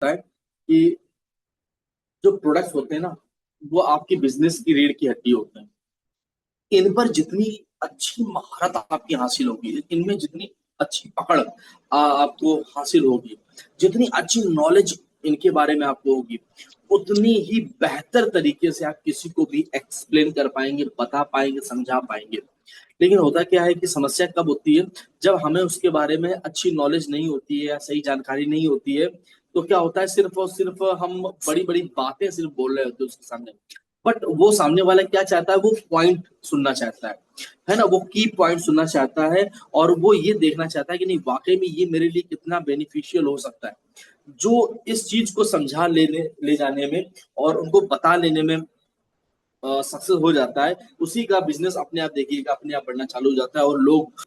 लगता है कि जो प्रोडक्ट्स होते हैं ना, वो आपकी बिजनेस की रीढ़ की हड्डी होते हैं। इन पर जितनी अच्छी महारत आपकी हासिल होगी, इनमें जितनी अच्छी पकड़ आपको हासिल होगी, जितनी अच्छी नॉलेज इनके बारे में आपको होगी, उतनी ही बेहतर तरीके से आप किसी को भी एक्सप्लेन कर पाएंगे, बता पाएंगे, समझा पाएंगे। लेकिन होता क्या है कि समस्या कब होती है, जब हमें उसके बारे में अच्छी नॉलेज नहीं होती है या सही जानकारी नहीं होती है। तो क्या होता है, सिर्फ और सिर्फ हम बड़ी बड़ी बातें सिर्फ बोल रहे होते हैं उसके सामने, बट वो सामने वाला क्या चाहता है, वो पॉइंट सुनना चाहता है ना, वो की पॉइंट सुनना चाहता है। और वो ये देखना चाहता है कि नहीं, वाकई में ये मेरे लिए कितना बेनिफिशियल हो सकता है। जो इस चीज को समझा लेने ले जाने में और उनको बता लेने में सक्सेस हो जाता है, उसी का बिजनेस अपने आप देखिएगा अपने आप बढ़ना चालू हो जाता है। और लोग,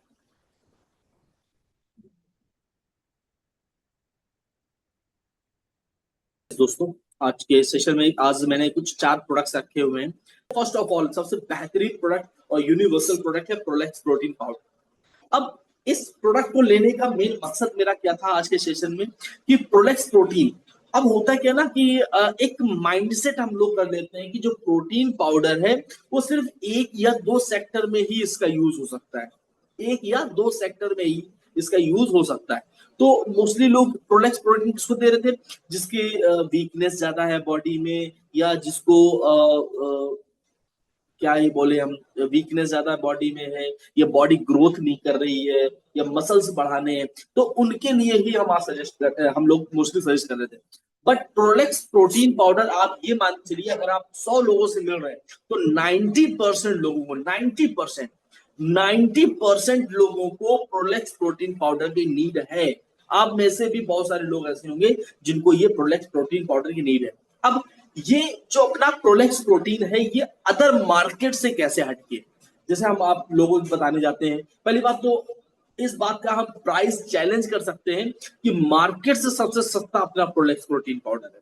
दोस्तों, आज के सेशन में आज मैंने कुछ 4 प्रोडक्ट्स रखे हुए हैं। फर्स्ट ऑफ ऑल, सबसे बेहतरीन प्रोडक्ट और यूनिवर्सल प्रोडक्ट है प्रोलेक्स प्रोटीन पाउडर। अब इस प्रोडक्ट को लेने का मेन मकसद मेरा क्या था आज के सेशन में, कि प्रोलेक्स प्रोटीन, अब होता क्या ना कि एक माइंडसेट हम लोग कर लेते हैं कि जो प्रोटीन पाउडर है वो सिर्फ एक या दो सेक्टर में ही इसका यूज हो सकता है, एक या दो सेक्टर में ही इसका यूज हो सकता है। तो मोस्टली लोग प्रोलेक्स प्रोटीन किसको दे रहे थे, जिसकी वीकनेस ज्यादा है बॉडी में, या जिसको क्या ही बोले हम, वीकनेस ज्यादा बॉडी में है, या बॉडी ग्रोथ नहीं कर रही है, या मसल्स बढ़ाने हैं, तो उनके लिए ही हम सजेस्ट करते हैं, हम लोग मोस्टली सजेस्ट कर रहे थे। बट प्रोलेक्स प्रोटीन पाउडर, आप ये मान चलिए अगर आप 100 लोगों से मिल रहे हैं तो 90% लोगों को, 90% लोगों को प्रोलेक्स प्रोटीन पाउडर की नीड है। आप में से भी बहुत सारे लोग ऐसे होंगे जिनको ये प्रोलेक्स प्रोटीन पाउडर की नीड है। अब ये जो अपना प्रोलेक्स प्रोटीन है, ये अदर मार्केट से कैसे हटके, जैसे हम आप लोगों को बताने जाते हैं, पहली बात तो इस बात का हम प्राइस चैलेंज कर सकते हैं कि मार्केट से सबसे सस्ता अपना प्रोलेक्स प्रोटीन पाउडर है।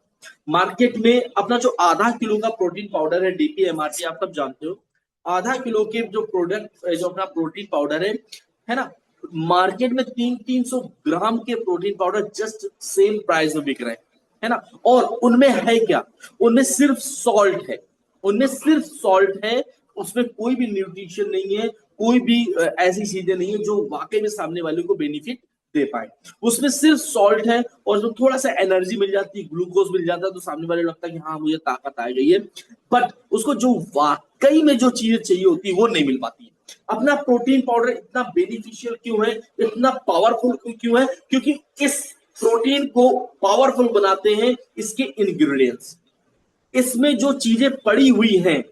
मार्केट में अपना जो आधा किलो का प्रोटीन पाउडर है, डीपीएमआरपी आप सब जानते हो, आधा किलो के जो प्रोडक्ट, जो अपना प्रोटीन पाउडर है ना, मार्केट में 300 ग्राम के protein powder just same price में बिक रहे हैं, है ना। और उनमें है क्या, उनमें सिर्फ सॉल्ट है, उनमें सिर्फ सॉल्ट है, उसमें कोई भी न्यूट्रिशन नहीं है, कोई भी ऐसी चीजें नहीं है जो वाकई में सामने वाले को बेनिफिट दे पाए। उसमें सिर्फ सॉल्ट है, और जो थोड़ा सा एनर्जी मिल जाती है, ग्लूकोज मिल जाता है, तो सामने वाले लगता है कि हाँ मुझे ताकत आ गई है। बट उसको जो वाकई में जो चीजें चाहिए होती है वो नहीं मिल पाती है। अपना प्रोटीन पाउडर इतना बेनिफिशियल क्यों है, इतना पावरफुल क्यों है, क्योंकि इस प्रोटीन को पावरफुल बनाते हैं इसके इंग्रेडिएंट्स, इसमें जो चीजें पड़ी हुई हैं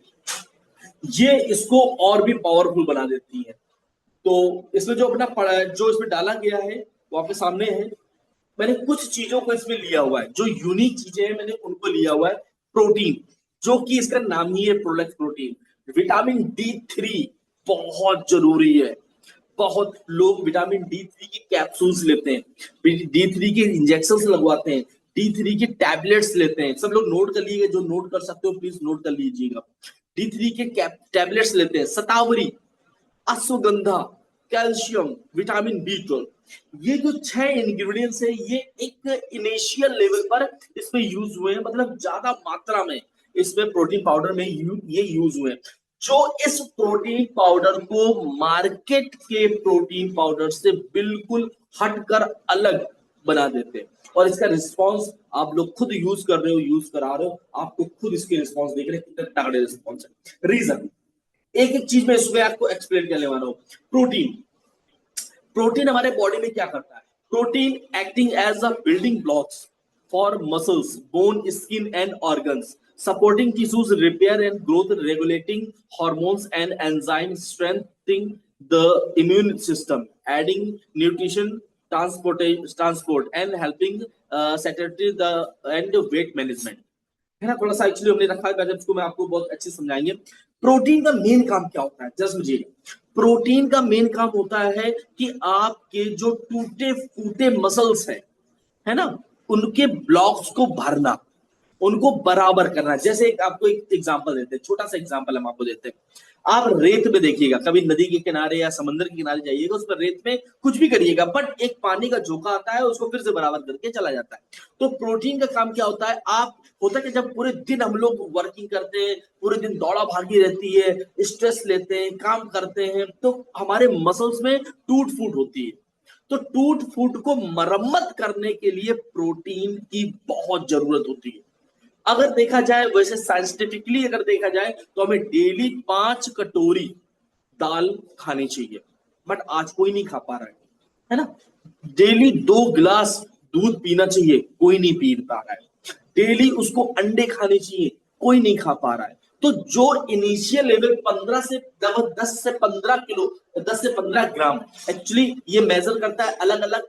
ये इसको और भी पावरफुल बना देती है। तो इसमें जो अपना जो इसमें डाला गया है वो आपके सामने है। मैंने कुछ चीजों को इसमें लिया हुआ है, जो यूनिक चीजें हैं मैंने उनको लिया हुआ है। प्रोटीन, जो कि इसका नाम ही है प्रोलेक्स प्रोटीन। विटामिन D3 बहुत जरूरी है, बहुत लोग विटामिन D3 की कैप्सूल्स लेते हैं, D3 के इंजेक्शन लगवाते हैं, D3 की टैबलेट्स लेते हैं। सब लोग नोट कर लीजिएगा, जो नोट कर सकते हो प्लीज नोट कर लीजिएगा। D3 के टैबलेट्स लेते हैं, शतावरी, अश्वगंधा, कैल्शियम, विटामिन B12, ये जो 6 इंग्रेडिएंट्स है ये एक इनिशियल लेवल पर इसमें यूज हुए हैं, मतलब ज्यादा मात्रा में इसमें प्रोटीन पाउडर में ये यूज हुए हैं, जो इस प्रोटीन पाउडर को मार्केट के प्रोटीन पाउडर से बिल्कुल हटकर अलग बना देते हैं। और इसका रिस्पांस आप लोग खुद यूज कर रहे हो, यूज करा रहे हो, आपको खुद इसके रिस्पांस देख रहे हैं कितने तगड़े रिस्पांस है। रीजन, एक एक चीज में इसमें आपको एक्सप्लेन करने वाला हूं। प्रोटीन, प्रोटीन हमारे बॉडी में क्या करता है, protein acting as a building blocks for muscles, bone, skin and organs, supporting tissues repair and growth, regulating hormones and enzymes, strengthening the immune system, adding nutrition, transport and helping satiety the and weight management, है ना। थोड़ा सा actually हमने रखा है गजब, को मैं आपको बहुत अच्छे समझाएंगे। प्रोटीन का मेन काम क्या होता है, जस्ट मुझे, प्रोटीन का मेन काम होता है कि आपके जो टूटे फूटे मसल्स है ना, उनके ब्लॉक्स को भरना, उनको बराबर करना। जैसे आपको एक एग्जांपल देते हैं, छोटा सा एग्जांपल हम आपको देते हैं। आप रेत में देखिएगा, कभी नदी के किनारे या समंदर के किनारे जाइएगा, उस पर रेत में कुछ भी करिएगा, बट एक पानी का झोंका आता है, उसको फिर से बराबर करके चला जाता है। तो प्रोटीन का काम क्या होता है, आप होता है कि जब पूरे दिन हम लोग वर्किंग करते हैं, पूरे दिन दौड़ा भागी रहती है, स्ट्रेस लेते हैं, काम करते हैं, तो हमारे मसल्स में टूट फूट होती है। तो टूट फूट को मरम्मत करने के लिए प्रोटीन की बहुत जरूरत होती है। अगर देखा जाए वैसे साइंटिफिकली अगर देखा जाए तो हमें डेली 5 कटोरी दाल खानी चाहिए, बट आज कोई नहीं खा पा रहा है ना। डेली 2 गिलास दूध पीना चाहिए, कोई नहीं पी पा रहा है। डेली उसको अंडे खाने चाहिए, कोई नहीं खा पा रहा है। तो जो इनिशियल लेवल 10 से 15 किलो, 10 से 15 ग्राम, एक्चुअली ये मेजर करता है अलग अलग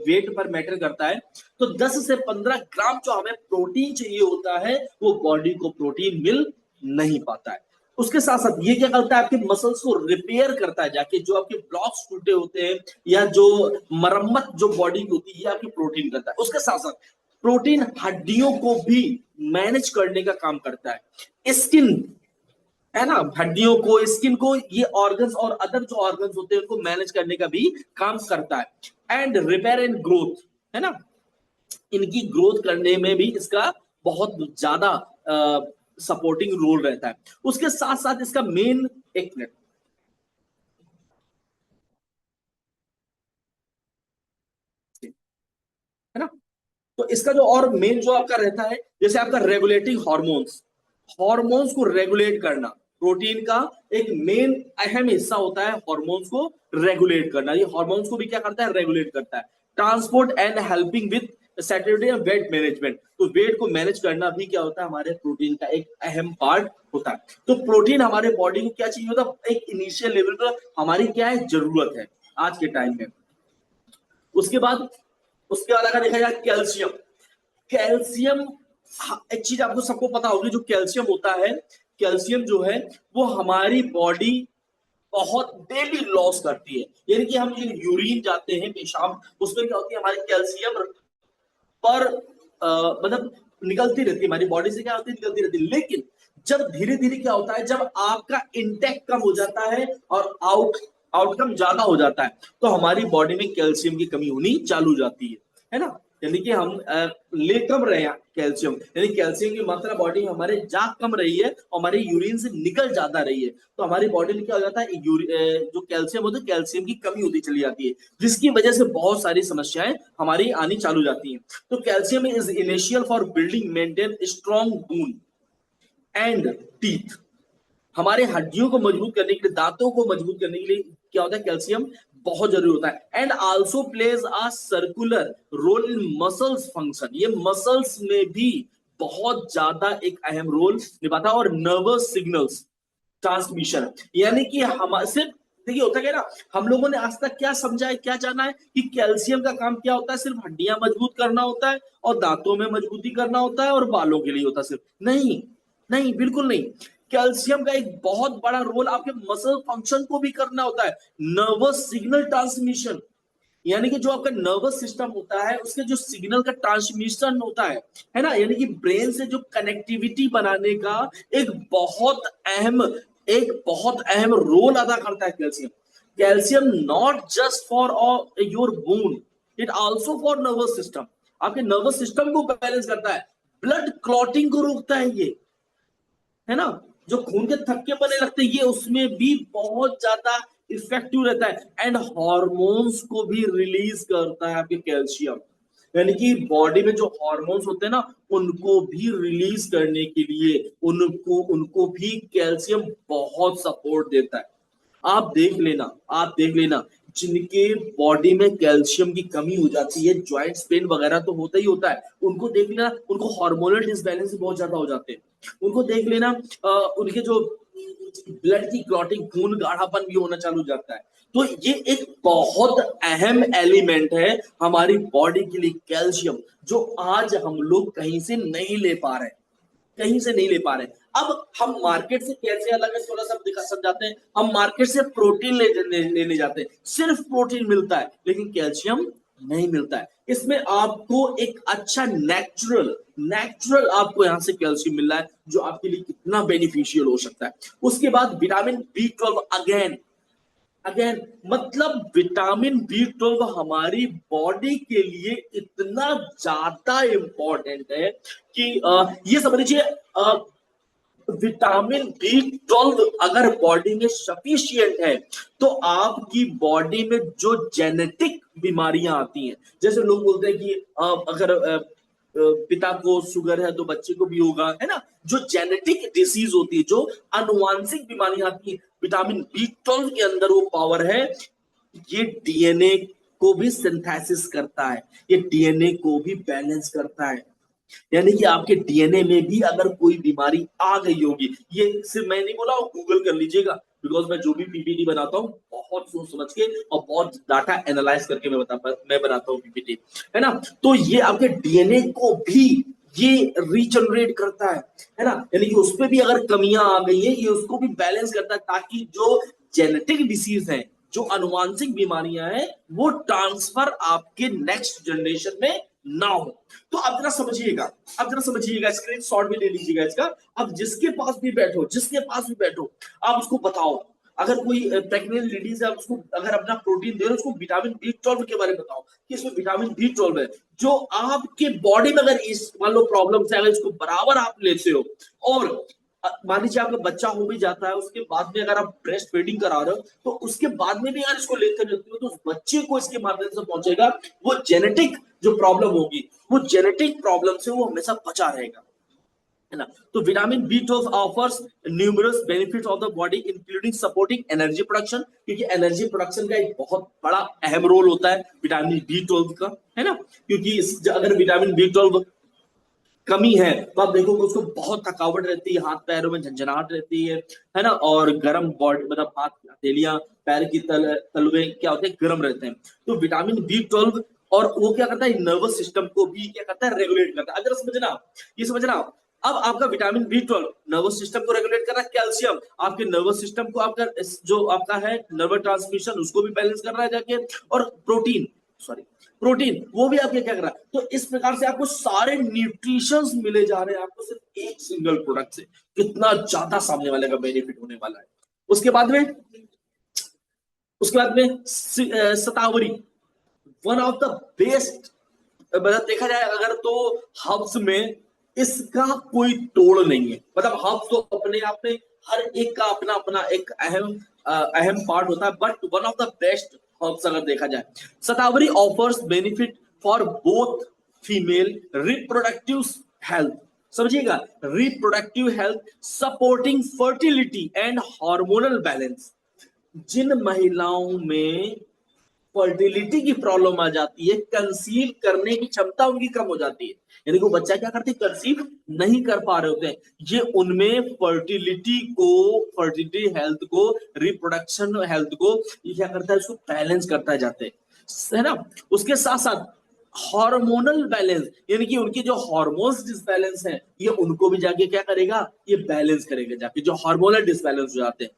वेट पर मैटर करता है। तो 10 से 15 ग्राम जो हमें प्रोटीन चाहिए होता है, वो बॉडी को प्रोटीन मिल नहीं पाता है। उसके साथ साथ ये क्या करता है, आपके मसल्स को रिपेयर करता है, जाके जो आपके ब्लॉक्स टूटे होते हैं या जो मरम्मत जो बॉडी की होती है, ये आपकी प्रोटीन करता है। उसके साथ साथ प्रोटीन हड्डियों को भी मैनेज करने का काम करता है। स्किन है ना, हड्डियों को, स्किन को, ये ऑर्गन्स और अदर जो ऑर्गन्स होते हैं उनको मैनेज करने का भी काम करता है। एंड रिपेयर एंड ग्रोथ, है ना, इनकी ग्रोथ करने में भी इसका बहुत ज्यादा सपोर्टिंग रोल रहता है। उसके साथ साथ इसका मेन, एक मिनट, है ना, तो इसका जो और मेन जो आपका रहता है, जैसे आपका रेगुलेटिंग हार्मोन्स, हार्मोन्स को रेगुलेट करना प्रोटीन का एक मेन अहम हिस्सा होता है। हार्मोन्स को रेगुलेट करना, ये हार्मोन्स को भी क्या करता है, रेगुलेट करता है। Transport and helping with Saturday weight management, तो वेट को मैनेज करना भी क्या होता है, हमारे प्रोटीन का एक अहम पार्ट होता है। तो प्रोटीन हमारे बॉडी को क्या चाहिए होता है, एक इनिशियल लेवल पर हमारी क्या है, जरूरत है आज के टाइम में। उसके बाद, उसके बाद अगर देखा जाए कैल्शियम, कैल्शियम, एक चीज आपको सबको पता होगी, जो कैल्शियम होता है, कैल्शियम जो है वो हमारी बॉडी बहुत डेली लॉस करती है। यानी कि हम जो यूरिन जाते हैं, पेशाब, उसमें क्या होती है, हमारी कैल्शियम पर मतलब निकलती रहती है, हमारी बॉडी से क्या होती है, निकलती रहती है। लेकिन जब धीरे धीरे क्या होता है, जब आपका इंटेक कम हो जाता है और आउटकम ज्यादा हो जाता है, तो हमारी बॉडी में कैल्शियम की कमी होनी चालू हो जाती है ना। यानी कि हम ले कम रहे हैं कैल्शियम, यानी कैल्शियम की मात्रा बॉडी में हमारे जा कम रही है और हमारे यूरिन से निकल ज्यादा रही है, तो हमारी बॉडी में क्या हो जाता है, जो कैल्शियम होता है, कैल्शियम की कमी होती चली जाती है, जिसकी वजह से बहुत सारी समस्याएं हमारी आनी चालू जाती हैं। तो calcium is initial for building maintain strong bone and teeth, हमारे हड्डियों को मजबूत करने के लिए, दांतों को मजबूत करने के लिए क्या होता है, कैल्शियम बहुत जरूरी होता है। And also plays a circular role in muscles function, ये मसल्स में भी बहुत ज्यादा एक अहम रोल निभाता है। और नर्वस सिग्नल्स ट्रांसमिशन, यानी कि हम सिर्फ, देखिए होता क्या ना, हम लोगों ने आज तक क्या समझा है, क्या जाना है कि कैल्शियम का काम क्या होता है, सिर्फ हड्डियां मजबूत करना होता है और दांतों में मजबूती करना होता है और बालों के लिए होता है सिर्फ, नहीं, नहीं, बिल्कुल नहीं। कैल्शियम का एक बहुत बड़ा रोल आपके मसल फंक्शन को भी करना होता है। नर्वस सिग्नल ट्रांसमिशन, यानी कि जो आपका नर्वस सिस्टम होता है, उसके जो सिग्नल का ट्रांसमिशन होता है ना, यानी कि ब्रेन से जो कनेक्टिविटी बनाने का एक बहुत अहम, एक बहुत अहम रोल अदा करता है calcium. Calcium not just for your bone, it also for nervous system, आपके नर्वस सिस्टम को बैलेंस करता है, ब्लड क्लॉटिंग को रोकता है ये, है ना, जो खून के थक्के बने लगते हैं, ये उसमें भी बहुत ज्यादा इफेक्टिव रहता है। एंड हार्मोन्स को भी रिलीज करता है आपके कैल्शियम, यानी कि बॉडी में जो हार्मोन्स होते हैं ना, उनको भी रिलीज करने के लिए उनको उनको भी कैल्शियम बहुत सपोर्ट देता है। आप देख लेना, आप देख लेना, जिनके बॉडी में कैल्शियम की कमी हो जाती है, जॉइंट्स पेन वगैरह तो होता ही होता है, उनको देख लेना, उनको हार्मोनल डिसबैलेंस बहुत ज्यादा हो जाते हैं। उनको देख लेना, उनके जो ब्लड की क्लॉटिंग, खून गाढ़ापन भी होना चालू हो जाता है। तो ये एक बहुत अहम एलिमेंट है हमारी बॉडी के लिए, कैल्शियम, जो आज हम लोग कहीं से नहीं ले पा रहे, कहीं से नहीं ले पा रहे। अब हम मार्केट से कैसे अलग है, थोड़ा सा दिखा समझाते हैं। हम मार्केट से प्रोटीन लेने जाते हैं, सिर्फ प्रोटीन मिलता है लेकिन कैल्शियम नहीं मिलता है। इसमें आपको एक अच्छा नेचुरल आपको यहाँ से कैल्शियम मिल रहा है, जो आपके लिए कितना बेनिफिशियल हो सकता है। उसके बाद विटामिन B12, अगेन अगेन मतलब विटामिन B12 हमारी बॉडी के लिए इतना ज्यादा इंपॉर्टेंट है कि ये समझ लीजिए, विटामिन B12 अगर बॉडी में सफिशियंट है तो आपकी बॉडी में जो जेनेटिक बीमारियां आती हैं, जैसे लोग बोलते हैं कि अगर पिता को शुगर है तो बच्चे को भी होगा, है ना, जो जेनेटिक डिसीज होती है, जो अनुवांशिक बीमारियां आती है, विटामिन B12 के अंदर वो पावर है। ये डीएनए को भी सिंथेसिस करता है, ये डीएनए को भी बैलेंस करता है। यानी कि आपके डीएनए में भी अगर कोई बीमारी आ गई होगी, ये सिर्फ मैं नहीं बोला, गूगल कर लीजिएगा, बिकॉज मैं जो भी पीपीटी बनाता हूँ बहुत सोच समझ के और बहुत डाटा एनालाइज करके मैं बनाता हूँ पीपीटी, है ना। तो ये आपके डीएनए को भी ये रीजनरेट करता है ना, यानी कि उसपे भी अगर कमियां आ गई है, ये उसको भी बैलेंस करता है, ताकि जो जेनेटिक डिसीज है, जो अनुवांशिक बीमारियां हैं, वो ट्रांसफर आपके नेक्स्ट जनरेशन में ना हो। तो अब जरा समझिएगा, स्क्रीन शॉट भी ले लीजिएगा इसका। अब जिसके पास भी बैठो आप उसको बताओ, अगर कोई प्रेग्नेंट लेडीज है, उसको अगर अपना प्रोटीन दे रहे हो, उसको विटामिन B12 के बारे में बताओ कि इसमें विटामिन B12 है, जो आपके बॉडी में अगर इस मान लो प्रॉब्लम है, अगर इसको बराबर आप लेते हो, और मान लीजिए आपका बच्चा हो भी जाता है, उसके बाद में अगर आप ब्रेस्ट फीडिंग करा रहे हो, तो उसके बाद में भी अगर इसको लेकर चलते हो तो उस बच्चे को इसके माध्यम से पहुंचेगा, वो जेनेटिक जो प्रॉब्लम होगी, वो जेनेटिक प्रॉब्लम से वो हमेशा बचा रहेगा, है ना। तो vitamin B12 offers numerous benefits of the body, including supporting energy production, क्योंकि एनर्जी प्रोडक्शन का एक बहुत बड़ा अहम रोल होता है विटामिन B12 का, है ना। क्योंकि अगर विटामिन B12 कमी है तो आप देखोगे उसको बहुत थकावट रहती है, हाथ पैरों में झंझनाहट रहती है ना, और गर्म बॉडी, मतलब हाथ हथेलियां, पैर की तलवे क्या होते हैं, गर्म रहते हैं। तो विटामिन B12 और वो क्या करता है, नर्वस सिस्टम को भी क्या करता है, रेगुलेट करता है। अगर समझना, ये समझना, अब आपका विटामिन B12 नर्वस सिस्टम को रेगुलेट कर रहा है, कैल्शियम आपके नर्वस सिस्टम को, आपका जो आपका है नर्वस ट्रांसमिशन, उसको भी बैलेंस कर रहा है जाके, और प्रोटीन वो भी आपके क्या कर रहा है। तो इस प्रकार से आपको सारे न्यूट्रिशंस मिले जा रहे हैं, आपको सिर्फ एक सिंगल प्रोडक्ट से, कितना ज्यादा सामने वाले का बेनिफिट होने वाला है। उसके बाद में शतावरी, वन ऑफ द बेस्ट, मतलब देखा जाए अगर तो हब्स में इसका कोई तोड़ नहीं है। मतलब हब्स तो अपने आप में हर एक का अपना अपना एक अहम पार्ट होता है, but one of the best herbs अगर देखा जाए। Shatavari offers benefit for both female reproductive health, समझिएगा, reproductive health, supporting fertility and hormonal balance. जिन महिलाओं में फर्टिलिटी की प्रॉब्लम आ जाती है, कंसीव करने की क्षमता उनकी कम हो जाती है, यानी कि वो बच्चा क्या करते हैं, कंसीव नहीं कर पा रहे होते हैं, ये उनमें फर्टिलिटी हेल्थ को, रिप्रोडक्शन हेल्थ को ये क्या करता है, इसको बैलेंस करता जाते हैं, है ना। उसके साथ साथ हार्मोनल बैलेंस, यानी कि उनके जो हार्मोन्स डिसबैलेंस हैं, ये उनको भी जाके क्या करेगा, ये बैलेंस करेगा जाके, जो हार्मोनल डिसबैलेंस हो जाते हैं।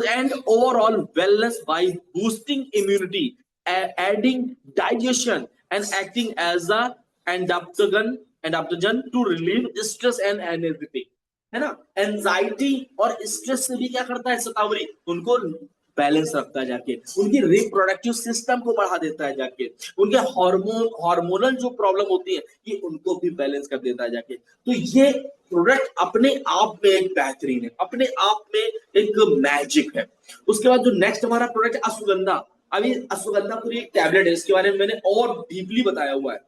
And overall wellness by boosting immunity, adding digestion and acting as a adaptogen to relieve stress and anxiety, है ना। एंजाइटी और स्ट्रेस से भी क्या करता है शतावरी, उनको बैलेंस रखता है जाके, उनकी रिप्रोडक्टिव सिस्टम को बढ़ा देता है जाके, उनके हार्मोनल जो प्रॉब्लम होती है, ये उनको भी बैलेंस कर देता है जाके। तो ये प्रोडक्ट अपने आप में एक बेहतरीन है, अपने आप में एक मैजिक है। उसके बाद जो नेक्स्ट हमारा प्रोडक्ट है अश्वगंधा। अभी अश्वगंधा पूरी एक टैबलेट है, इसके बारे में मैंने और डीपली बताया हुआ है,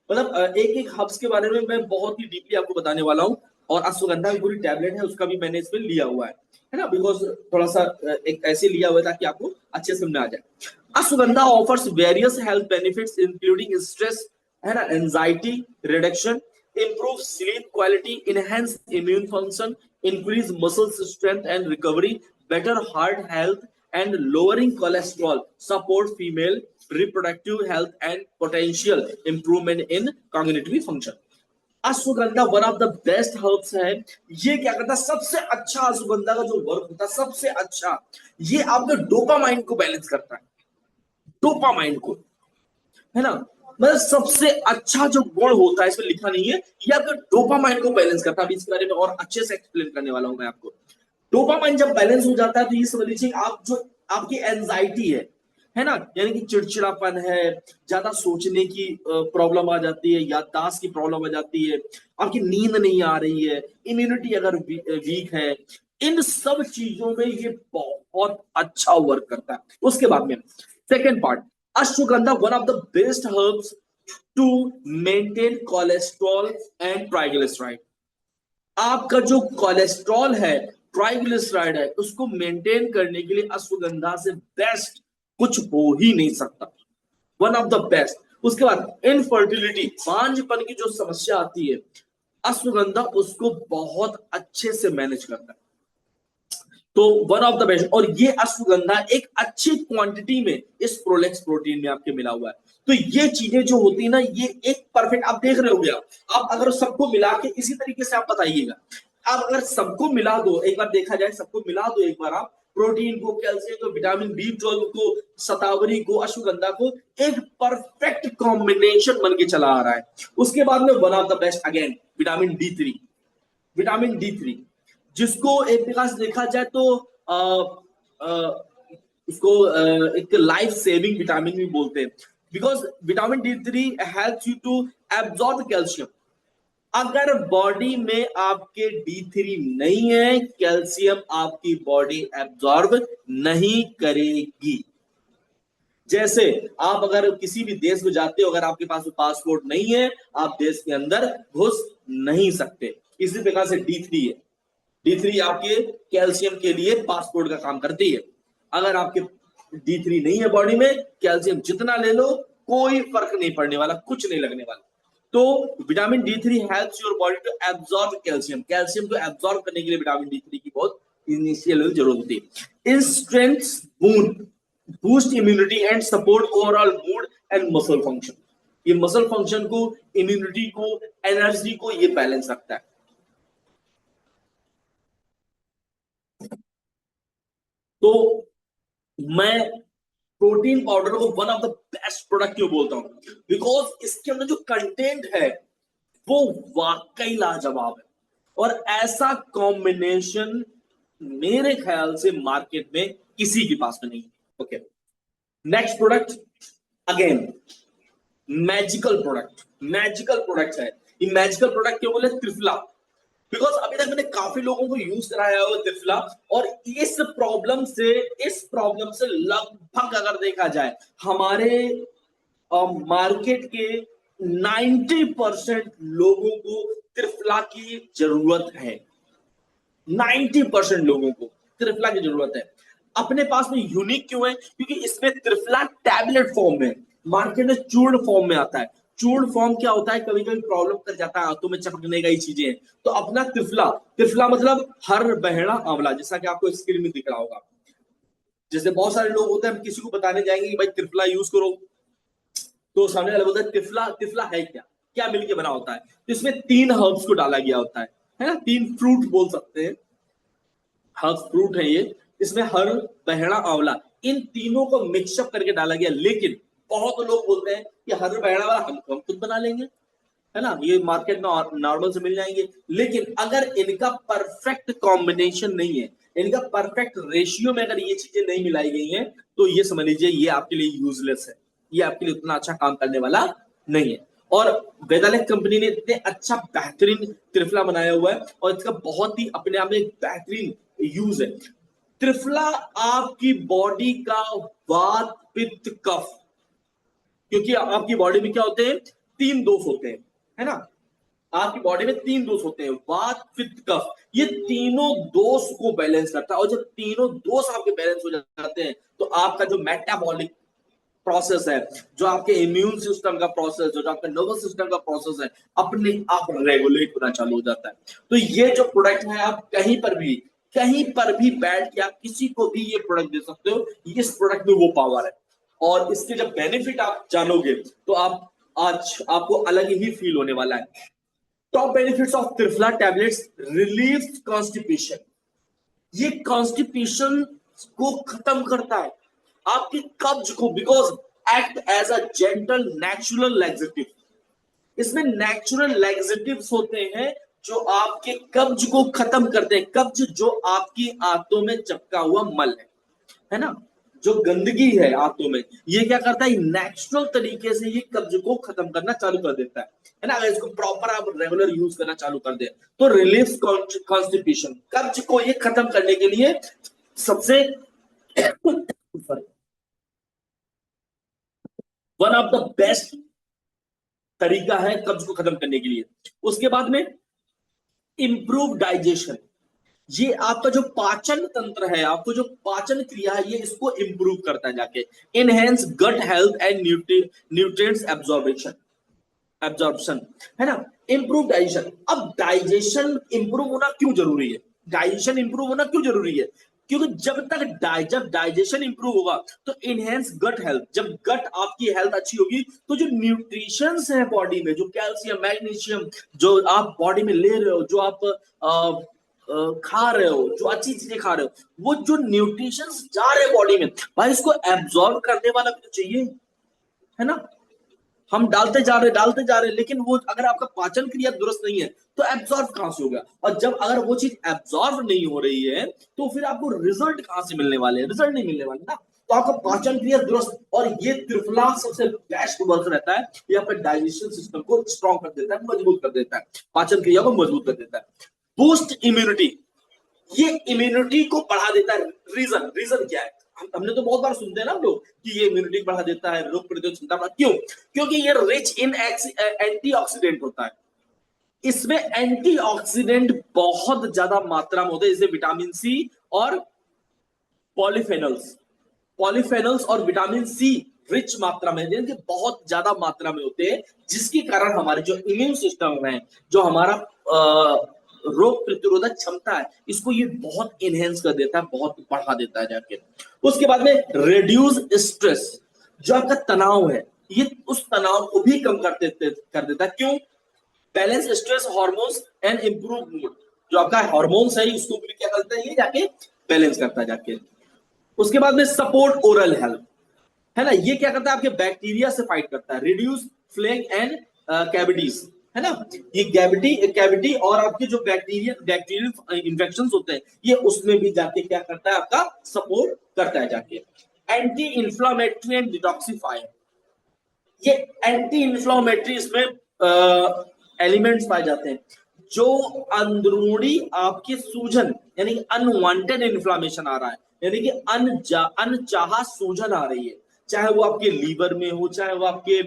मतलब एक एक हब्स के बारे में मैं बहुत ही डीपली आपको बताने वाला हूँ, और अश्वगंधा की पूरी टैबलेट है, उसका भी मैंने इसमें लिया हुआ है ना, बिकॉज थोड़ा सा एक ऐसे लिया हुआ ताकि आपको अच्छे समझ में आ जाए। Ashwagandha offers various health benefits including stress, है ना, anxiety reduction, improve sleep quality, enhance immune function, increase muscle strength and recovery, better heart health and lowering cholesterol, support female reproductive health and potential improvement in cognitive function। Ashwagandha one of the best herbs है। ये क्या करता है, सबसे अच्छा अश्वगंधा का जो work होता है, सबसे अच्छा, ये आपके डोपामाइन को बैलेंस करता है, डोपामाइन को, है ना। मतलब सबसे अच्छा जो गुण होता है, इसमें लिखा नहीं है, ये आपका डोपामाइन को बैलेंस करता है। अभी इसके बारे में और अच्छे से एक्सप्लेन करने वाला हूं मैं आपको। डोपामाइन जब बैलेंस हो जाता है तो ये समझ लीजिए आप जो आपकी एंजाइटी है ना, यानी कि चिड़चिड़ापन है, ज्यादा सोचने की प्रॉब्लम आ जाती है, याददाश्त की प्रॉब्लम आ जाती है, आपकी नींद नहीं आ रही है, इम्यूनिटी अगर वीक है, इन सब चीजों में ये बहुत अच्छा वर्क करता है। उसके बाद में second part, ashwagandha one of the best herbs to maintain cholesterol and triglyceride. आपका जो कोलेस्ट्रॉल है, ट्राइग्लिसराइड है, उसको मेंटेन करने के लिए अश्वगंधा से बेस्ट कुछ हो ही नहीं सकता, वन ऑफ द बेस्ट। उसके बाद इनफर्टिलिटी, बांझपन की जो समस्या आती है, अश्वगंधा उसको बहुत अच्छे से मैनेज करता है। तो वन ऑफ द बेस्ट, और ये अश्वगंधा एक अच्छी क्वांटिटी में इस प्रोलेक्स प्रोटीन में आपके मिला हुआ है। तो ये चीजें जो होती है ना, ये एक परफेक्ट, आप देख रहे हो, आप अगर सबको मिला के इसी तरीके से आप बताइएगा, आप अगर सबको मिला दो, एक बार देखा जाए, सबको मिला दो एक बार आप, प्रोटीन को, कैल्शियम को, विटामिन B12 को, शतावरी को, अश्वगंधा को, एक परफेक्ट कॉम्बिनेशन बन के चला आ रहा है। उसके बाद में one of the best again vitamin D3, vitamin D3 जिसको एक प्रकार से देखा जाए तो आ, आ, उसको एक लाइफ सेविंग विटामिन भी बोलते हैं, because vitamin D3 helps you to absorb calcium. अगर बॉडी में आपके D3 नहीं है, कैल्शियम आपकी बॉडी एब्जॉर्ब नहीं करेगी। जैसे आप अगर किसी भी देश में जाते हो, अगर आपके पास पासपोर्ट नहीं है, आप देश के अंदर घुस नहीं सकते। इसी प्रकार से D3 है, D3 आपके कैल्शियम के लिए पासपोर्ट का काम करती है। अगर आपके D3 नहीं है बॉडी में, कैल्शियम जितना ले लो कोई फर्क नहीं पड़ने वाला, कुछ नहीं लगने वाला। तो vitamin D3 helps your body to absorb calcium, calcium को एब्जॉर्ब करने के लिए विटामिन D3 की बहुत इनिशियल जरूरत होती है। In strengthens bone, boost immunity and support overall mood and muscle function. ये मसल फंक्शन को, इम्यूनिटी को, एनर्जी को ये बैलेंस रखता है। तो मैं प्रोटीन पाउडर को one of the best product क्यों बोलता हूं, बिकॉज इसके अंदर जो कंटेंट है वो वाकई लाजवाब है, और ऐसा कॉम्बिनेशन मेरे ख्याल से मार्केट में किसी के पास में नहीं है। Okay, next product again magical product, magical product है। ये मैजिकल प्रोडक्ट क्यों बोले, त्रिफला, बिकॉज अभी तक मैंने काफी लोगों को यूज कराया है त्रिफला, और इस प्रॉब्लम से लगभग अगर देखा जाए हमारे मार्केट के 90% लोगों को त्रिफला की जरूरत है। 90% लोगों को त्रिफला की जरूरत है। अपने पास में यूनिक क्यों है, क्योंकि इसमें त्रिफला टैबलेट फॉर्म में, मार्केट में चूर्ण फॉर्म में आता है। चूर्ण फॉर्म क्या होता है, कभी कभी प्रॉब्लम कर जाता है हाथों में चपकने का, ही चीजें हैं। तो अपना त्रिफला, त्रिफला मतलब हर बहना आंवला, जैसा कि आपको स्क्रीन में दिख रहा होगा। जैसे बहुत सारे लोग होते हैं, हम किसी को बताने जाएंगे कि भाई त्रिफला यूज करो, तो सामने वाला बोलता है त्रिफला, त्रिफला है क्या, क्या मिलके बना होता है। तो इसमें 3 हर्ब्स को डाला गया होता है ना, 3 फ्रूट बोल सकते हैं, हर्ब फ्रूट है ये। इसमें हर, बहरा, आंवला, इन तीनों को मिक्सअप करके डाला गया। लेकिन बहुत लोग बोलते हैं कि हर बहरा वाला हम खुद बना लेंगे, है ना, ये मार्केट में नॉर्मल से मिल जाएंगे। लेकिन अगर इनका परफेक्ट कॉम्बिनेशन नहीं है, इनका परफेक्ट रेशियो में अगर ये चीजें नहीं मिलाई गई हैं, तो ये समझ लीजिए ये आपके लिए यूजलेस है, ये आपके लिए उतना अच्छा काम करने वाला नहीं है। और वेदालेक कंपनी ने इतने अच्छा बेहतरीन त्रिफला बनाया हुआ है, और इसका बहुत ही अपने आप में एक बेहतरीन यूज है। त्रिफला आपकी बॉडी का वात, पित्त, कफ, क्योंकि आपकी बॉडी में क्या होते हैं, 3 दोष होते हैं, है ना, आपकी बॉडी में 3 दोष होते हैं, वात, पित्त, कफ। ये तीनों दोष को बैलेंस करता है, और जब तीनों दोष आपके बैलेंस हो जाते हैं, तो आपका जो मेटाबॉलिक प्रोसेस है, जो आपके इम्यून सिस्टम का प्रोसेस, जो आपका नर्वस सिस्टम का प्रोसेस है, अपने आप रेगुलेट होना चालू हो जाता है। तो ये जो प्रोडक्ट है, आप कहीं पर भी बैठ के आप किसी को भी ये प्रोडक्ट दे सकते हो। इस प्रोडक्ट में वो पावर है, और इसके जब बेनिफिट आप जानोगे तो आप आज आपको अलग ही फील होने वाला है। Top benefits of triphala tablets, relief constipation, ये कॉन्स्टिपेशन को खत्म करता है, आपकी कब्ज को, because act as a gentle natural laxative. इसमें नेचुरल लैक्सेटिव्स होते हैं जो आपके कब्ज को खत्म करते हैं। कब्ज जो आपकी आंतों में चिपका हुआ मल है ना, जो गंदगी है आंतों में, ये क्या करता है, नेचुरल तरीके से ये कब्ज को खत्म करना चालू कर देता है ना। अगर इसको प्रॉपर आप रेगुलर यूज करना चालू कर दे तो रिलीफ कॉन्स्टिपेशन, कब्ज को ये खत्म करने के लिए सबसे वन ऑफ द बेस्ट तरीका है कब्ज को खत्म करने के लिए। उसके बाद में इंप्रूव डाइजेशन, ये आपका जो पाचन तंत्र है, आपको जो पाचन क्रिया है, ये इसको इंप्रूव करता है जाके। Enhance gut health and nutrients absorption है ना। इंप्रूव डाइजेशन, अब डाइजेशन इंप्रूव होना क्यों जरूरी है, डाइजेशन इंप्रूव होना क्यों जरूरी है, क्योंकि जब डाइजेशन इंप्रूव होगा तो इनहेंस गट हेल्थ, जब गट आपकी हेल्थ अच्छी होगी तो जो न्यूट्रिशंस है बॉडी में, जो कैल्शियम मैग्नीशियम जो आप बॉडी में ले रहे हो, जो आप खा रहे हो, जो अच्छी चीजें खा रहे हो, वो जो न्यूट्रिशंस जा रहे हैं बॉडी में, भाई इसको एब्जॉर्ब करने वाला भी तो चाहिए, है ना। हम डालते जा रहे हैं, लेकिन वो अगर आपका पाचन क्रिया दुरुस्त नहीं है तो एब्जॉर्ब कहां से होगा, और जब अगर वो चीज एब्जॉर्ब नहीं हो रही है तो फिर आपको रिजल्ट कहां से मिलने वाले हैं, रिजल्ट नहीं मिलने वाले ना। तो आपका पाचन क्रिया दुरुस्त, और ये त्रिफला सबसे बेस्ट वर्क रहता है, ये आपका डाइजेशन सिस्टम को स्ट्रॉन्ग कर देता है, मजबूत कर देता है, पाचन क्रिया को मजबूत कर देता है। बूस्ट इम्यूनिटी, ये इम्यूनिटी को बढ़ा देता है। रीजन क्या है, हमने तो बहुत बार सुनते हैं ना हम लोग कि ये इम्यूनिटी बढ़ा देता है, रोग प्रतिरोधक क्षमता बढ़ा, क्यों, क्योंकि ये रिच इन एंटीऑक्सीडेंट होता है। इसमें एंटीऑक्सीडेंट बहुत ज्यादा मात्रा में होते हैं, जैसे विटामिन सी और पॉलीफेनल्स और विटामिन सी रिच मात्रा में, यानी कि बहुत ज्यादा मात्रा में होते हैं, जिसके कारण हमारे जो इम्यून सिस्टम है, जो हमारा रोग प्रतिरोधक क्षमता है, इसको ये बहुत इनहेंस कर देता है, बहुत बढ़ा देता है जाके। उसके बाद में रिड्यूस स्ट्रेस, जो आपका तनाव है, ये उस तनाव को भी कम कर देता है, क्यों, balance stress hormones and improve mood, जो आपका हार्मोन्स है उसको भी क्या करता है, ये जाके बैलेंस करता है जाके। उसके बाद में सपोर्ट ओरल हेल्थ, है ना, ये क्या करता है, आपके बैक्टीरिया से फाइट करता है, रिड्यूस फ्लेग एंड कैविटीज, है ना, ये कैविटी और आपके जो बैक्टीरियल इन्फेक्शंस होते हैं, ये उसमें भी जाके क्या करता है, आपका सपोर्ट करता है जाके। एंटी इंफ्लामेटरी एंड डिटॉक्सिफायर, ये एंटी इंफ्लामेटरी इसमें एलिमेंट्स पाए जाते हैं, जो अंदरूनी आपकी सूजन, यानी अनवांटेड इन्फ्लामेशन आ रहा है, यानी कि अनचाहा सूजन आ रही है, चाहे वो आपके लीवर में हो, चाहे वो आपके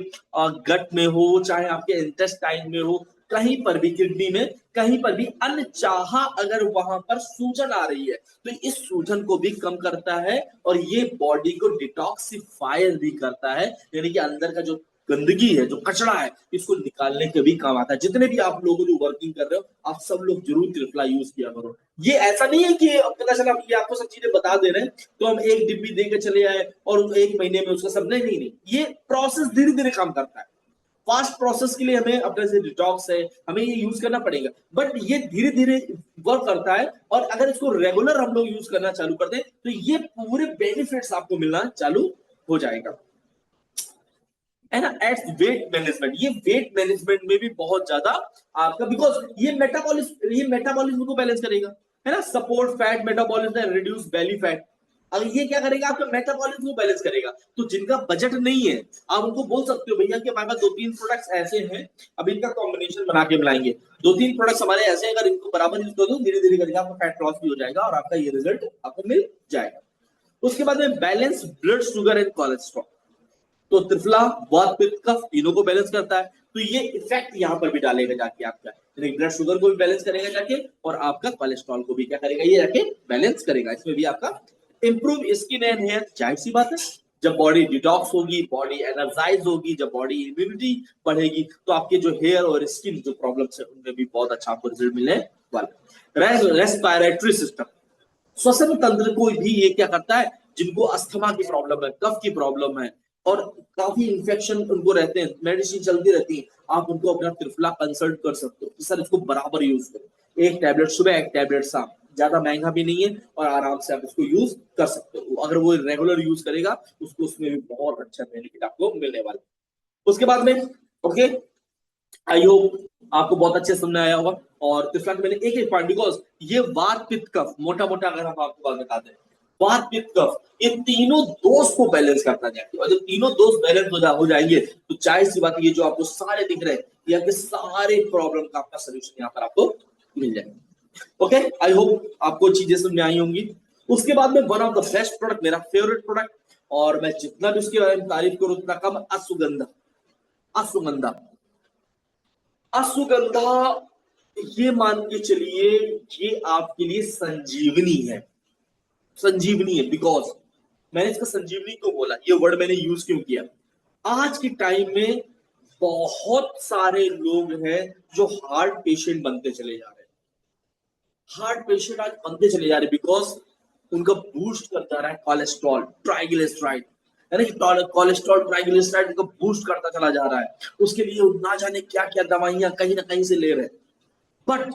गट में हो, चाहे आपके इंटेस्टाइन में हो, कहीं पर भी, किडनी में, कहीं पर भी अनचाहा अगर वहां पर सूजन आ रही है तो इस सूजन को भी कम करता है, और ये बॉडी को डिटॉक्सिफायर भी करता है, यानी कि अंदर का जो गंदगी है, जो कचरा है, इसको निकालने के भी काम आता है। जितने भी आप लोग जो वर्किंग कर रहे हो, आप सब लोग जरूर त्रिफला यूज किया करो। ये ऐसा नहीं है कि पता चला ये आपको सब चीजें बता दे रहे हैं तो हम एक डिब्बी दे के चले आए और एक महीने में उसका सब, नहीं, ये प्रोसेस धीरे धीरे काम करता है। फास्ट प्रोसेस के लिए हमें अपने से डिटॉक्स है, हमें ये यूज करना पड़ेगा, बट ये धीरे धीरे वर्क करता है, और अगर इसको रेगुलर हम लोग यूज करना चालू कर दें तो ये पूरे बेनिफिट्स आपको मिलना चालू हो जाएगा, है ना। एट वेट मैनेजमेंट, ये वेट मैनेजमेंट में भी बहुत ज्यादा आपका, बिकॉज ये मेटाबॉलिज्म को बैलेंस करेगा, है ना, support fat metabolism, reduce belly fat, अगर ये क्या करेगा, आपका मेटाबॉलिज्म को बैलेंस करेगा। तो जिनका बजट नहीं है, आप उनको बोल सकते हो भैया कि हमारे पास 2-3 प्रोडक्ट्स ऐसे हैं, अब इनका कॉम्बिनेशन बना के मिलाएंगे, 2-3 प्रोडक्ट्स हमारे ऐसे हैं, अगर इनको बराबर यूज कर दो, धीरे धीरे करके आपका फैट लॉस भी हो जाएगा और आपका ये रिजल्ट आपको मिल जाएगा। उसके बाद में balance blood sugar and cholesterol, तो त्रिफला वात पित्त कफ तीनों को बैलेंस करता है, तो ये इफेक्ट यहाँ पर भी डालेगा जाके आपका, ब्लड शुगर को भी बैलेंस करेगा जाके, और आपका कोलेस्ट्रॉल को भी क्या करेगा, ये जाके बैलेंस करेगा। इसमें भी आपका इंप्रूव स्किन एंड हेयर, जाहिर सी बात है, जब बॉडी डिटॉक्स होगी, बॉडी एनर्जाइज होगी, जब बॉडी इम्यूनिटी बढ़ेगी, तो आपके जो हेयर और स्किन जो प्रॉब्लम्स है उनमें भी बहुत अच्छा आपको रिजल्ट मिलने वाला। रेस्पिरेटरी सिस्टम, श्वसन तंत्र को भी ये क्या करता है, जिनको अस्थमा की प्रॉब्लम है, कफ की प्रॉब्लम है, और काफी इन्फेक्शन उनको रहते हैं, मेडिसिन चलती रहती है, आप उनको अपना त्रिफला कंसल्ट कर सकते हो कि सर इसको बराबर यूज करो, एक टैबलेट सुबह, एक टैबलेट शाम, ज्यादा महंगा भी नहीं है और आराम से आप इसको यूज कर सकते हो। अगर वो रेगुलर यूज करेगा उसको उसमें भी बहुत अच्छा बेनिफिट आपको मिलने वाला है। उसके बाद में ओके, आई होप आपको बहुत अच्छे समझ में आया होगा। और तीसरा मैंने एक एक पॉइंट, बिकॉज ये वात पित्त कफ मोटा मोटा अगर हम आपको बात बता दें, वात पित्त कफ ये तीनों दोष को बैलेंस करता जाएगा, और जब तीनों दोष बैलेंस हो जाएंगे तो जाहिर सी बात है ये जो आपको सारे दिख रहे हैं ये आपके सारे प्रॉब्लम का आपका सोल्यूशन यहाँ पर आपको मिल जाएगा। ओके, आई होप आपको चीजें समझ में आई होंगी। उसके बाद में one of the best product, मेरा फेवरेट प्रोडक्ट, और मैं जितना भी उसके बारे में तारीफ करूं उतना कम, अश्वगंधा। अश्वगंधा, अश्वगंधा ये मान के चलिए ये आपके लिए संजीवनी है, संजीवनी है। बिकॉज मैंने इसका संजीवनी क्यों बोला, ये वर्ड मैंने यूज क्यों किया, आज के टाइम में बहुत सारे लोग हैं जो हार्ट पेशेंट बनते चले जा रहे हैं, हार्ट पेशेंट आज बनते चले जा रहे हैं बिकॉज उनका बूस्ट करता रहा है कोलेस्ट्रॉल, ट्राइग्लिसराइड, यानी कि कोलेस्ट्रॉल ट्राइग्लिसराइड उनको बूस्ट करता चला जा रहा है। उसके लिए ना जाने क्या क्या दवाइयां कहीं ना कहीं से ले रहे हैं। बट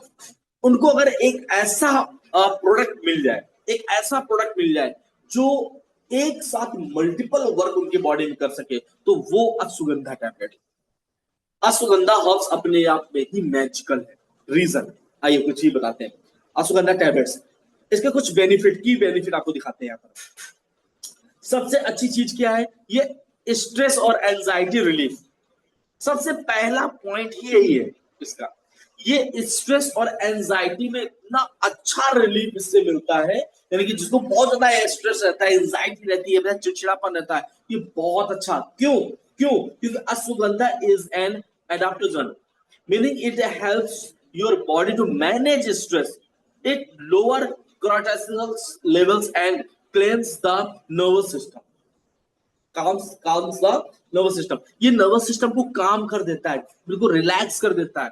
उनको अगर एक ऐसा प्रोडक्ट मिल जाए, एक ऐसा प्रोडक्ट मिल जाए जो एक साथ मल्टीपल वर्क उनकी बॉडी में कर सके, तो वो अश्वगंधा टैबलेट। अश्वगंधा हर्ब्स अपने आप में ही मैजिकल है। रीजन, आइए कुछ ही बताते हैं। अश्वगंधा टैबलेट्स, इसके कुछ बेनिफिट आपको दिखाते हैं यहाँ पर। सबसे अच्छी चीज क्या है, ये स्ट्रेस और एंजाइटी रिलीफ। सबसे पहला पॉइंट ही यही है इसका, ये स्ट्रेस और एंजाइटी में इतना अच्छा रिलीफ इससे मिलता है, यानी कि जिसको बहुत ज्यादा स्ट्रेस रहता है, एंजाइटी रहती है, चिड़चिड़ापन रहता है, ये बहुत अच्छा। क्यों क्यों क्योंकि ashwagandha is an adaptogen, meaning it helps your body to manage stress, it lower cortisol levels and cleanse the nervous system, calms the nervous system। ये नर्वस सिस्टम को काम कर देता है, बिल्कुल रिलैक्स कर देता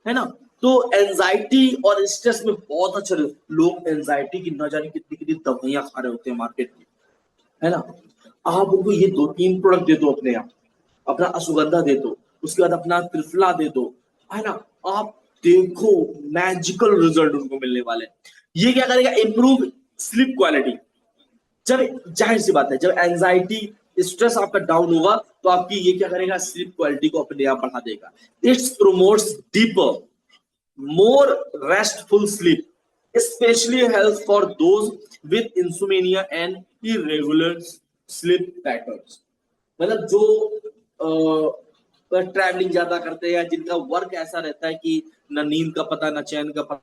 है ना। तो एंजाइटी और स्ट्रेस में बहुत अच्छा। लोग एंजाइटी की न जाने कितनी कितनी दवाइयां खा रहे होते हैं मार्केट में, है ना। आप उनको ये 2-3 प्रोडक्ट दे दो अपने, आप अपना अश्वगंधा दे दो, उसके बाद अपना त्रिफला दे दो, है ना, आप देखो मैजिकल रिजल्ट उनको मिलने वाले हैं। ये क्या करेगा, इंप्रूव स्लीप क्वालिटी। जब जाहिर सी बात है जब एंजाइटी स्ट्रेस आपका डाउन होगा तो आपकी ये क्या करेगा, स्लीप क्वालिटी को अपने आप बढ़ा देगा। It's promotes deeper more restful sleep, especially helps for those with insomnia and irregular sleep patterns। मतलब जो ट्रैवलिंग ज्यादा करते हैं, जिनका वर्क ऐसा रहता है कि ना नींद का पता ना चैन का पता,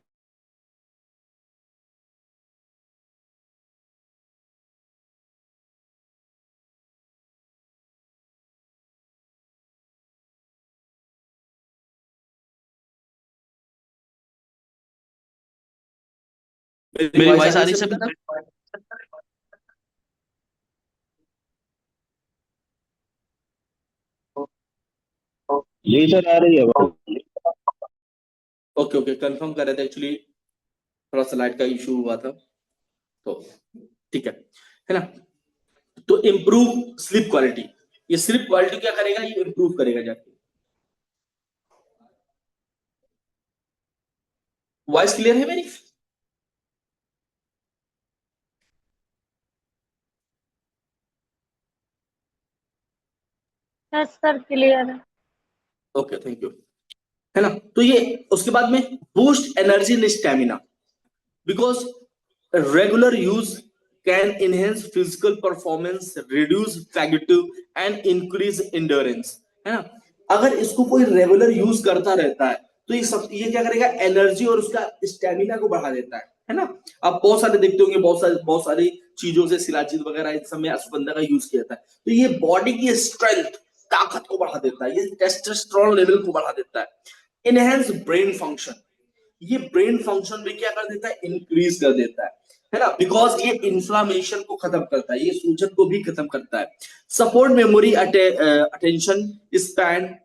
मेरी मेरी वॉइस आ वॉइस रही आ है रही सभी सभी? तरफ? यही सर आ रही है। ओके ओके, कंफर्म कर रहे थे एक्चुअली, थोड़ा सा लाइट का इशू हुआ था तो ठीक है ना। तो इम्प्रूव स्लीप क्वालिटी, ये स्लीप क्वालिटी क्या करेगा, ये इम्प्रूव करेगा जाके। वॉइस क्लियर है मेरी? यस सर, क्लियर है। ओके, थैंक यू, है ना। तो ये उसके बाद में boost energy and stamina, because regular use can enhance physical performance, reduce fatigue and increase endurance, है ना। अगर इसको कोई रेगुलर यूज करता रहता है तो ये क्या करेगा, एनर्जी और उसका स्टेमिना को बढ़ा देता है ना। आप बहुत सारे देखते होंगे, बहुत सारी चीजों से, शिलाजीत वगैरह इस समय अश्वगंधा का यूज किया जाता है, तो ये बॉडी की स्ट्रेंथ, ताकत को बढ़ा देता है, ये टेस्टोस्टेरोन लेवल को बढ़ा देता है। इनहेंस ब्रेन फंक्शन, ये ब्रेन फंक्शन भी क्या कर देता है, इंक्रीज कर देता है ना। बिकॉज ये इंफ्लामेशन को खत्म करता है, ये सूजन को भी खत्म करता है। Support memory, attention span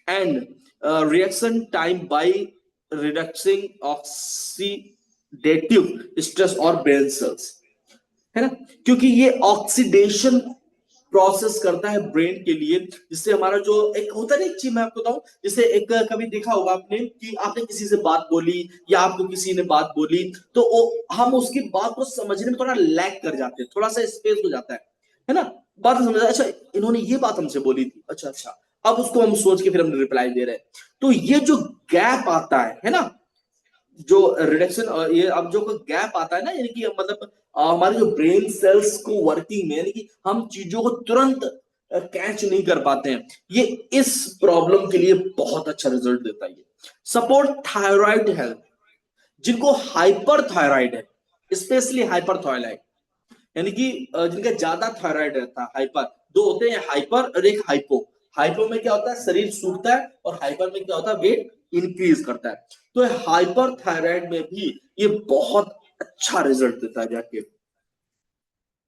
and reaction time by reducing oxidative stress और ब्रेन सेल्स, है ना। क्योंकि ये ऑक्सीडेशन प्रोसेस करता है ब्रेन के लिए, जिससे हमारा जो एक होता है ना, एक चीज मैं आपको बताऊं, जैसे एक कभी देखा होगा आपने कि आपने किसी से बात बोली या आपको किसी ने बात बोली, तो हम उसकी बात को समझने में थोड़ा लैग कर जाते हैं, थोड़ा सा स्पेस हो जाता है ना, बात समझ, अच्छा इन्होंने ये बात हमसे बोली थी, अच्छा अच्छा, अब उसको हम सोच के फिर हम रिप्लाई दे रहे हैं। तो ये जो गैप आता है ना, जो रिडक्शन, ये अब जो गैप आता है ना, यानी कि मतलब हमारे जो ब्रेन सेल्स को वर्किंग में, यानी कि हम चीजों को तुरंत कैच नहीं कर पाते हैं, ये इस प्रॉब्लम के लिए बहुत अच्छा रिजल्ट देता है। ये सपोर्ट थायराइड हेल्थ, जिनको हाइपर थायराइड है, स्पेशली हाइपर थायराइड, यानी कि जिनका ज्यादा थायराइड रहता है, हाइपर, दो होते हैं, हाइपर और एक हाइपो। हाइपो में क्या होता है, शरीर सूखता है, और हाइपर में क्या होता है, वेट इंक्रीज करता है। तो हाइपर थायराइड में भी ये बहुत अच्छा रिजल्ट देता है जाके।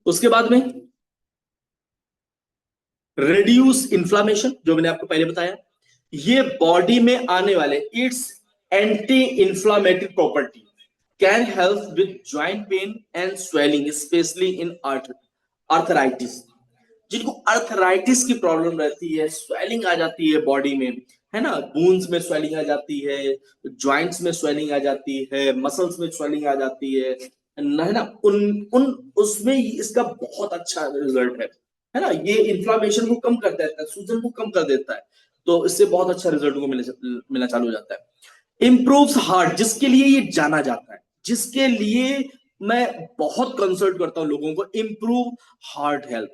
उसके बाद में रिड्यूस इन्फ्लामेशन, जो मैंने आपको पहले बताया, ये बॉडी में आने वाले it's anti inflammatory property can help with joint pain and swelling, specially in arthritis. जिनको अर्थराइटिस की प्रॉब्लम रहती है, स्वेलिंग आ जाती है बॉडी में, है ना, बोन्स में स्वेलिंग आ जाती है, जॉइंट्स में स्वेलिंग आ जाती है, मसल्स में स्वेलिंग आ जाती है ना, उन उन उसमें इसका बहुत अच्छा रिजल्ट है ना, ये इन्फ्लामेशन को कम कर देता है, सूजन को कम कर देता है, तो इससे बहुत अच्छा रिजल्ट को मिलना चालू हो जाता है। इम्प्रूव्स हार्ट, जिसके लिए ये जाना जाता है, जिसके लिए मैं बहुत कंसल्ट करता हूं लोगों को, improve heart health.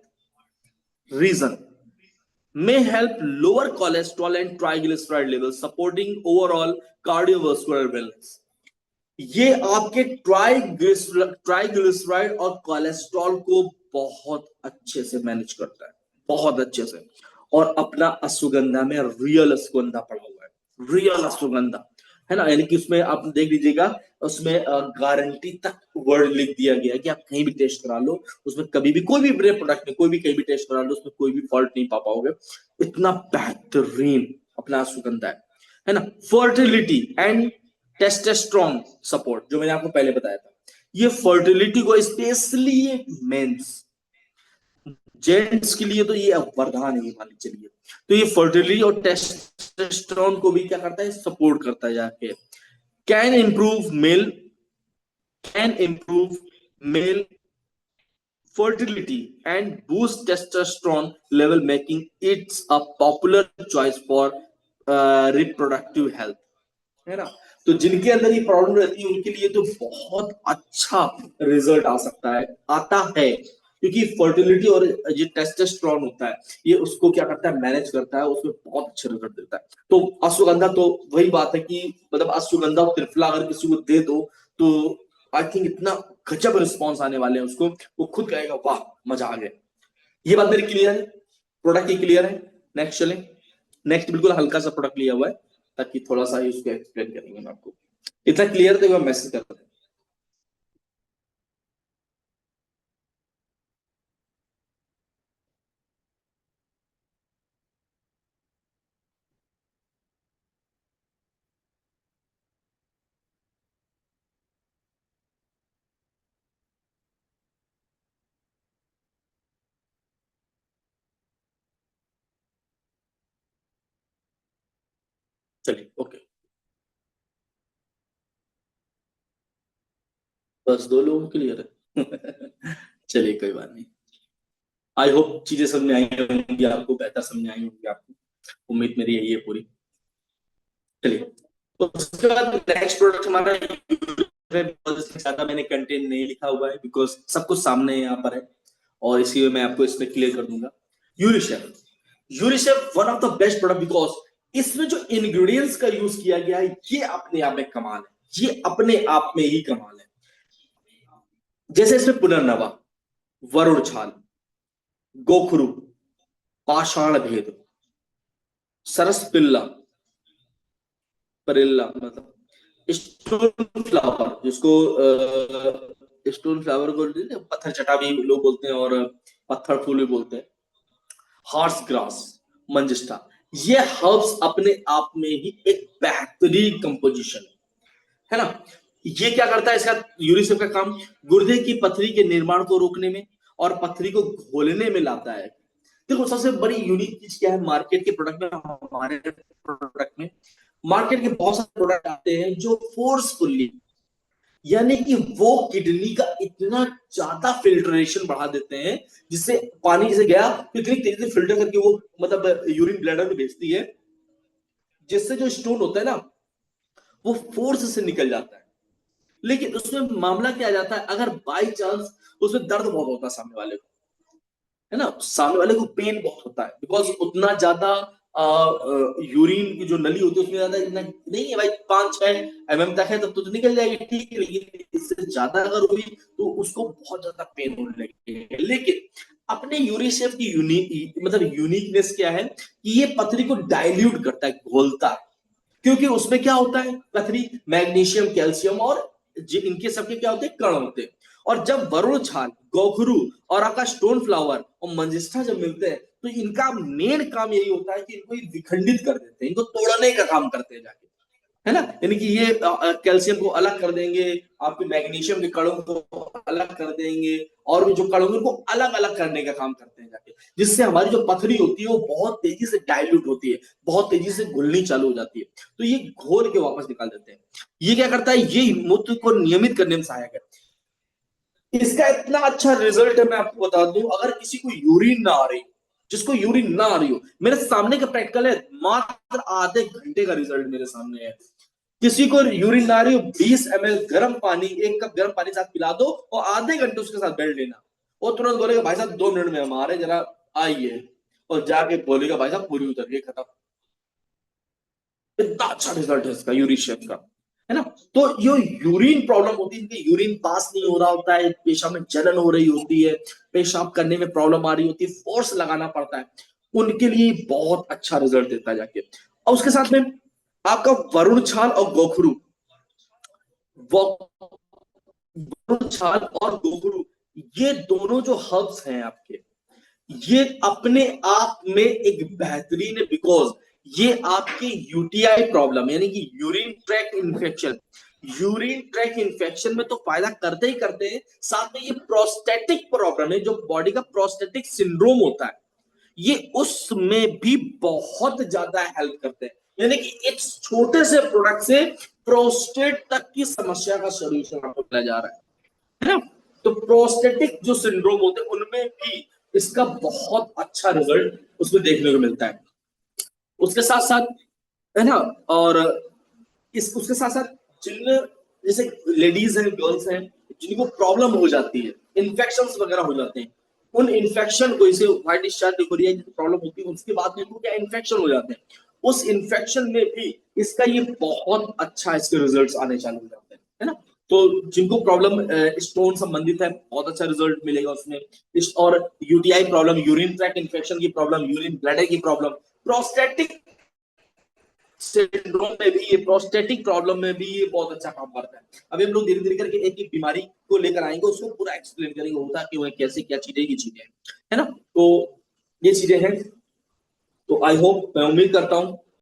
Reason may help lower cholesterol and triglyceride levels, supporting overall cardiovascular wellness. ये आपके ट्राइग्लिसराइड और कोलेस्ट्रॉल को बहुत अच्छे से मैनेज करता है, बहुत अच्छे से। और अपना अश्वगंधा में रियल अश्वगंधा पड़ा हुआ है, रियल अश्वगंधा, है ना, यानी कि उसमें आप देख लीजिएगा, उसमें गारंटी तक वर्ड लिख दिया गया है कि आप कहीं भी टेस्ट करा लो, उसमें कभी भी कोई भी प्रोडक्ट में कोई भी कहीं भी टेस्ट करा लो, उसमें कोई भी फॉल्ट नहीं पा पाओगे, इतना बेहतरीन अपना अश्वगंधा है ना। फर्टिलिटी एंड टेस्टोस्टेरोन सपोर्ट, जो मैंने आपको पहले बताया था, ये फर्टिलिटी को, स्पेशली मेंस, जेंट्स के लिए तो ये वरदान है, मान चलिए। तो ये फर्टिलिटी और टेस्टोस्टेरोन को भी क्या करता है, सपोर्ट करता है जाके। Can improve male fertility and boost testosterone level, making it a popular choice for reproductive health, है ना। तो जिनके अंदर ये प्रॉब्लम रहती है उनके लिए तो बहुत अच्छा रिजल्ट आ सकता है, आता है, क्योंकि फर्टिलिटी और ये टेस्टोस्टेरोन होता है, ये उसको क्या करता है, मैनेज करता है, उसमें बहुत अच्छे रिजल्ट देता है। तो अश्वगंधा तो वही बात है कि मतलब अश्वगंधा और त्रिफला अगर किसी को दे दो, तो आई थिंक इतना गजब रिस्पॉन्स आने वाले हैं उसको, वो खुद कहेगा वाह मजा आ गया। ये बात मेरी क्लियर है, प्रोडक्ट ही क्लियर है। नेक्स्ट चलें। नेक्स्ट बिल्कुल हल्का सा प्रोडक्ट लिया हुआ है, ताकि थोड़ा सा ही उसको एक्सप्लेन करेंगे मैं आपको। इतना क्लियर तो मैं मैसेज करता हूं। चलिए ओके, बस दो लोगों के क्लियर है। चलिए कोई बात नहीं। आई होप चीजें समझ में आई होंगी आपको, बेहतर समझ में आई होंगी आपको, उम्मीद मेरी यही है पूरी। चलिए, तो उसके बाद नेक्स्ट प्रोडक्ट हमारा, ज्यादा मैंने कंटेंट नहीं लिखा हुआ है, बिकॉज सब कुछ सामने यहाँ पर है, और इसी मैं आपको इसमें क्लियर कर दूंगा। यूरिशेफ, यूरिशेफ one of the best product, because इसमें जो इंग्रेडिएंट्स का यूज किया गया है, ये अपने आप में कमाल है, ये अपने आप में ही कमाल है। जैसे इसमें पुनर्नवा, वरुण छाल, गोखरू, पाषाण भेद, सरस पिल्ला, परिल्ला, मतलब स्टोन फ्लावर, जिसको स्टोन फ्लावर को पत्थर चटा भी लोग बोलते हैं, और पत्थर फूल भी बोलते हैं, हॉर्स ग्रास, मंजिस्टा। ये हर्ब्स अपने आप में ही एक बेहतरीन कंपोजिशन है ना। ये क्या करता है, इसका यूरिसिफ का काम गुर्दे की पथरी के निर्माण को रोकने में और पथरी को घोलने में लाता है, देखो सबसे बड़ी यूनिक चीज क्या है मार्केट के प्रोडक्ट में, हमारे प्रोडक्ट में, मार्केट के बहुत सारे प्रोडक्ट आते हैं जो फोर्सफुली, यानी कि वो किडनी का इतना ज्यादा फिल्ट्रेशन बढ़ा देते हैं जिससे पानी जैसे गया तो इतनी तेजी से फिल्टर करके वो मतलब यूरिन ब्लैडर में भेजती है, जिससे जो स्टोन होता है ना वो फोर्स से निकल जाता है। लेकिन उसमें मामला क्या आ जाता है, अगर बाई चांस उसमें दर्द बहुत होता है सामने वाले को, है ना, सामने वाले को पेन बहुत होता है, बिकॉज उतना ज्यादा यूरिन की जो नली होती है उसमें ज्यादा इतना नहीं है भाई, 5-6 mm तक है तब तो निकल जाएगी ठीक है, लेकिन इससे ज्यादा अगर हुई तो उसको बहुत ज्यादा पेन होने लगेगा। लेकिन अपने यूरिशेफ की मतलब यूनिकनेस क्या है कि ये पथरी को डाइल्यूट करता है, घोलता है, क्योंकि उसमें क्या होता है, पथरी मैग्नीशियम कैल्शियम और इनके सबके क्या होते हैं, कण होते हैं। और जब वरुण छाल, गोखरू और आपका स्टोन फ्लावर और मंजिष्ठा जब मिलते हैं तो इनका मेन काम यही होता है कि इनको विखंडित कर देते हैं, इनको तोड़ने का काम करते हैं जाके, है ना, यानी कि ये कैल्शियम को अलग कर देंगे, आपके मैग्नीशियम के कणों को अलग कर देंगे, और भी जो कण होंगे उनको अलग अलग करने का काम करते हैं जाके, जिससे हमारी जो पथरी होती है वो बहुत तेजी से डाइल्यूट होती है, बहुत तेजी से घुलनी चालू हो जाती है, तो ये घोल के वापस निकाल देते हैं। ये क्या करता है, ये मूत्र को नियमित करने में सहायक है। इसका इतना अच्छा रिजल्ट है, मैं आपको बता दूं, अगर किसी को यूरिन ना आ रही, जिसको यूरिन ना आ रही हो, मेरे सामने का प्रैक्टिकल है, मात्र आधे घंटे का रिजल्ट मेरे सामने है। किसी को यूरिन ना आ रही हो, 20 ml गर्म पानी, 1 कप गर्म पानी साथ पिला दो और आधे घंटे उसके साथ बैठ लेना, वो तुरंत बोलेगा भाई साहब 2 मिनट में हम आ रहे, जरा आइए, और जाके बोलेगा भाई साहब पूरी उतर गई, खत्म। इतना अच्छा रिजल्ट है इसका यूरिशियम का, है ना। तो ये यूरिन प्रॉब्लम होती है, इनके यूरिन पास नहीं हो रहा होता है, पेशाब में जलन हो रही होती है, पेशाब करने में प्रॉब्लम आ रही होती है, फोर्स लगाना पड़ता है, उनके लिए बहुत अच्छा रिजल्ट देता है जाके। और उसके साथ में आपका वरुण छाल और गोखरू, वरुण छाल और गोखरू, ये दोनों जो हर्ब्स हैं आपके, ये अपने आप में एक बेहतरीन है, बिकॉज ये आपके यूटीआई प्रॉब्लम यानी कि urine track infection, urine track infection में तो फायदा करते ही करते हैं, साथ में ये प्रोस्टेटिक प्रॉब्लम है, जो बॉडी का प्रोस्टेटिक सिंड्रोम होता है, ये उसमें भी बहुत ज्यादा हेल्प करते हैं, यानी कि एक छोटे से प्रोडक्ट से प्रोस्टेट तक की समस्या का सोल्यूशन आपको मिला जा रहा है ना। तो प्रोस्टेटिक जो सिंड्रोम होते हैं उनमें भी इसका बहुत अच्छा रिजल्ट उसमें देखने को मिलता है। उसके साथ साथ, है ना, और इस उसके साथ साथ जिन, जैसे लेडीज हैं, गर्ल्स हैं, जिनको प्रॉब्लम हो जाती है, इन्फेक्शन वगैरह हो जाते हैं, उन इन्फेक्शन को, इसे व्हाइट डिस्चार्ज डिकोरिया की प्रॉब्लम होती है, उसके बाद में क्या इन्फेक्शन हो जाते हैं, उस इन्फेक्शन में भी इसका ये बहुत अच्छा इसके रिजल्ट्स आने चालू हो जाते हैं, है ना। तो जिनको प्रॉब्लम स्टोन संबंधित है, बहुत अच्छा रिजल्ट मिलेगा उसमें। और UTI problem, urine track infection की प्रॉब्लम, यूरिन ब्लैडर की प्रॉब्लम, प्रोस्टेटिक सिंड्रोम में भी, ये प्रोस्टेटिक प्रॉब्लम में भी ये बहुत अच्छा काम करता है। अभी हम लोग धीरे धीरे करके एक एक बीमारी को लेकर आएंगे, उसको पूरा एक्सप्लेन करेंगे, होता क्यों है, कैसे, क्या चीजें की चीजें, है ना। तो ये चीजें हैं, तो आई होप, मैं उम्मीद करता हूं